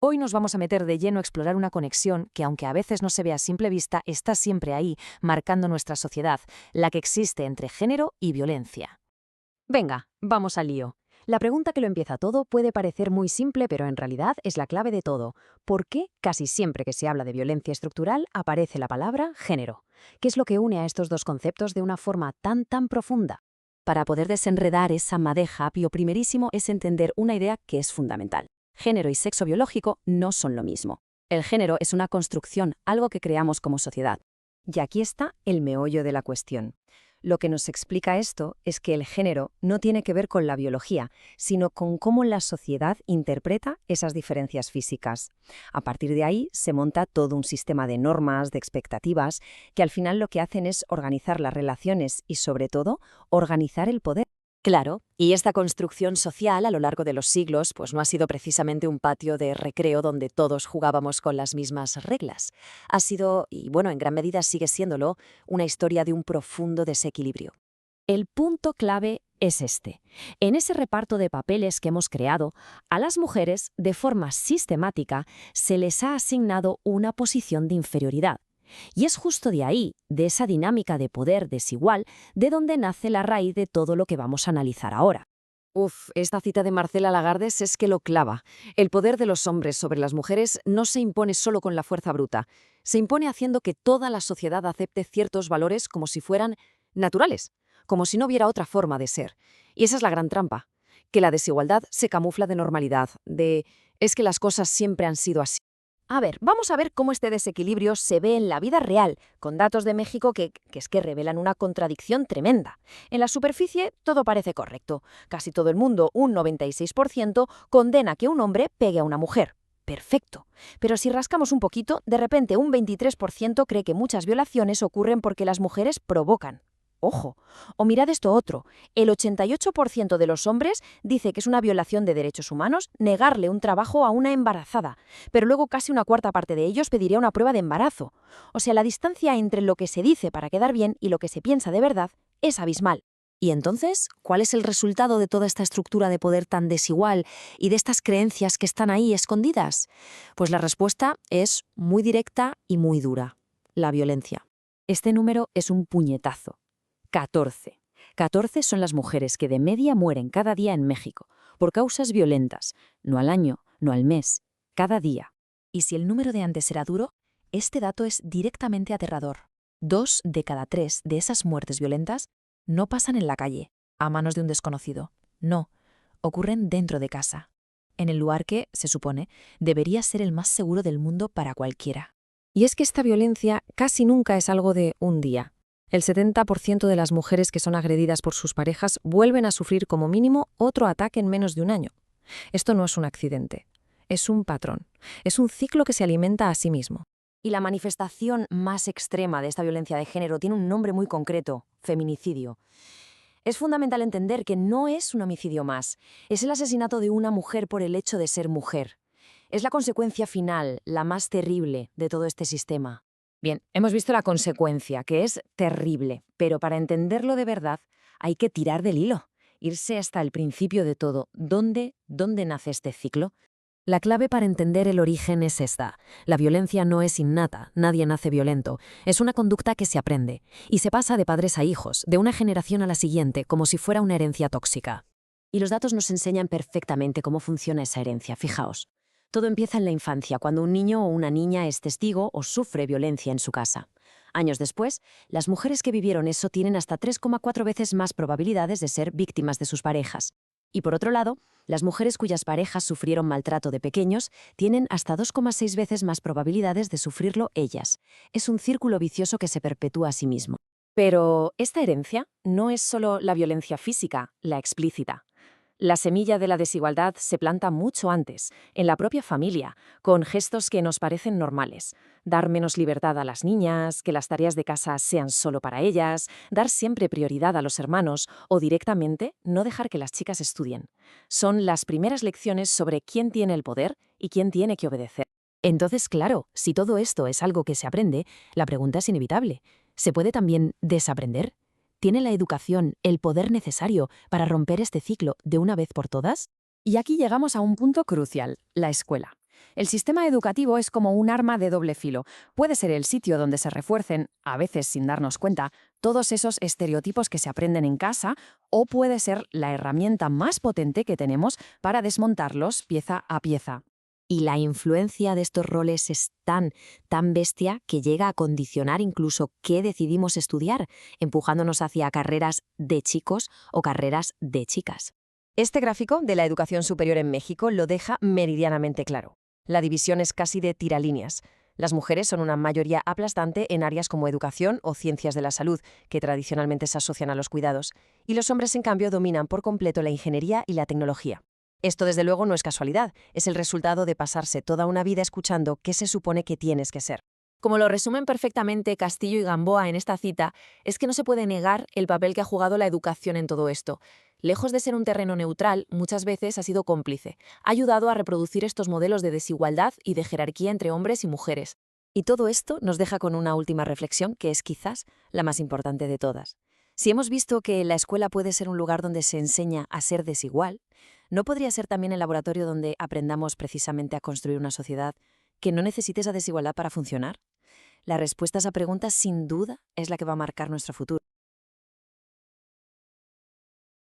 Hoy nos vamos a meter de lleno a explorar una conexión que, aunque a veces no se ve a simple vista, está siempre ahí, marcando nuestra sociedad, la que existe entre género y violencia. Venga, vamos al lío. La pregunta que lo empieza todo puede parecer muy simple, pero en realidad es la clave de todo. ¿Por qué casi siempre que se habla de violencia estructural aparece la palabra género? ¿Qué es lo que une a estos dos conceptos de una forma tan profunda? Para poder desenredar esa madeja, lo primerísimo es entender una idea que es fundamental. Género y sexo biológico no son lo mismo. El género es una construcción, algo que creamos como sociedad. Y aquí está el meollo de la cuestión. Lo que nos explica esto es que el género no tiene que ver con la biología, sino con cómo la sociedad interpreta esas diferencias físicas. A partir de ahí se monta todo un sistema de normas, de expectativas, que al final lo que hacen es organizar las relaciones y, sobre todo, organizar el poder. Claro, y esta construcción social a lo largo de los siglos pues no ha sido precisamente un patio de recreo donde todos jugábamos con las mismas reglas. Ha sido, y bueno, en gran medida sigue siéndolo, una historia de un profundo desequilibrio. El punto clave es este. En ese reparto de papeles que hemos creado, a las mujeres, de forma sistemática, se les ha asignado una posición de inferioridad. Y es justo de ahí, de esa dinámica de poder desigual, de donde nace la raíz de todo lo que vamos a analizar ahora. Esta cita de Marcela Lagardes es que lo clava. El poder de los hombres sobre las mujeres no se impone solo con la fuerza bruta. Se impone haciendo que toda la sociedad acepte ciertos valores como si fueran naturales, como si no hubiera otra forma de ser. Y esa es la gran trampa, que la desigualdad se camufla de normalidad, es que las cosas siempre han sido así. A ver, vamos a ver cómo este desequilibrio se ve en la vida real, con datos de México que revelan una contradicción tremenda. En la superficie todo parece correcto. Casi todo el mundo, un 96%, condena que un hombre pegue a una mujer. Perfecto. Pero si rascamos un poquito, de repente un 23% cree que muchas violaciones ocurren porque las mujeres provocan. Ojo, o mirad esto otro, el 88% de los hombres dice que es una violación de derechos humanos negarle un trabajo a una embarazada, pero luego casi una cuarta parte de ellos pediría una prueba de embarazo. O sea, la distancia entre lo que se dice para quedar bien y lo que se piensa de verdad es abismal. Y entonces, ¿cuál es el resultado de toda esta estructura de poder tan desigual y de estas creencias que están ahí escondidas? Pues la respuesta es muy directa y muy dura: la violencia. Este número es un puñetazo. 14. 14 son las mujeres que de media mueren cada día en México, por causas violentas, no al año, no al mes, cada día. Y si el número de antes era duro, este dato es directamente aterrador. 2 de cada 3 de esas muertes violentas no pasan en la calle, a manos de un desconocido. No, ocurren dentro de casa, en el lugar que, se supone, debería ser el más seguro del mundo para cualquiera. Y es que esta violencia casi nunca es algo de un día. El 70% de las mujeres que son agredidas por sus parejas vuelven a sufrir como mínimo otro ataque en menos de un año. Esto no es un accidente, es un patrón, es un ciclo que se alimenta a sí mismo. Y la manifestación más extrema de esta violencia de género tiene un nombre muy concreto: feminicidio. Es fundamental entender que no es un homicidio más, es el asesinato de una mujer por el hecho de ser mujer. Es la consecuencia final, la más terrible de todo este sistema. Bien, hemos visto la consecuencia, que es terrible, pero para entenderlo de verdad hay que tirar del hilo, irse hasta el principio de todo. ¿Dónde nace este ciclo? La clave para entender el origen es esta: la violencia no es innata, nadie nace violento, es una conducta que se aprende, y se pasa de padres a hijos, de una generación a la siguiente, como si fuera una herencia tóxica. Y los datos nos enseñan perfectamente cómo funciona esa herencia, fijaos. Todo empieza en la infancia, cuando un niño o una niña es testigo o sufre violencia en su casa. Años después, las mujeres que vivieron eso tienen hasta 3,4 veces más probabilidades de ser víctimas de sus parejas. Y por otro lado, las mujeres cuyas parejas sufrieron maltrato de pequeños tienen hasta 2,6 veces más probabilidades de sufrirlo ellas. Es un círculo vicioso que se perpetúa a sí mismo. Pero esta herencia no es solo la violencia física, la explícita. La semilla de la desigualdad se planta mucho antes, en la propia familia, con gestos que nos parecen normales. Dar menos libertad a las niñas, que las tareas de casa sean solo para ellas, dar siempre prioridad a los hermanos o directamente no dejar que las chicas estudien. Son las primeras lecciones sobre quién tiene el poder y quién tiene que obedecer. Entonces, claro, si todo esto es algo que se aprende, la pregunta es inevitable: ¿se puede también desaprender? ¿Tiene la educación el poder necesario para romper este ciclo de una vez por todas? Y aquí llegamos a un punto crucial: la escuela. El sistema educativo es como un arma de doble filo. Puede ser el sitio donde se refuercen, a veces sin darnos cuenta, todos esos estereotipos que se aprenden en casa, o puede ser la herramienta más potente que tenemos para desmontarlos pieza a pieza. Y la influencia de estos roles es tan bestia que llega a condicionar incluso qué decidimos estudiar, empujándonos hacia carreras de chicos o carreras de chicas. Este gráfico de la educación superior en México lo deja meridianamente claro. La división es casi de tiralíneas. Las mujeres son una mayoría aplastante en áreas como educación o ciencias de la salud, que tradicionalmente se asocian a los cuidados, y los hombres, en cambio, dominan por completo la ingeniería y la tecnología. Esto, desde luego, no es casualidad, es el resultado de pasarse toda una vida escuchando qué se supone que tienes que ser. Como lo resumen perfectamente Castillo y Gamboa en esta cita, es que no se puede negar el papel que ha jugado la educación en todo esto. Lejos de ser un terreno neutral, muchas veces ha sido cómplice. Ha ayudado a reproducir estos modelos de desigualdad y de jerarquía entre hombres y mujeres. Y todo esto nos deja con una última reflexión que es quizás la más importante de todas. Si hemos visto que la escuela puede ser un lugar donde se enseña a ser desigual, ¿no podría ser también el laboratorio donde aprendamos precisamente a construir una sociedad que no necesite esa desigualdad para funcionar? La respuesta a esa pregunta, sin duda, es la que va a marcar nuestro futuro.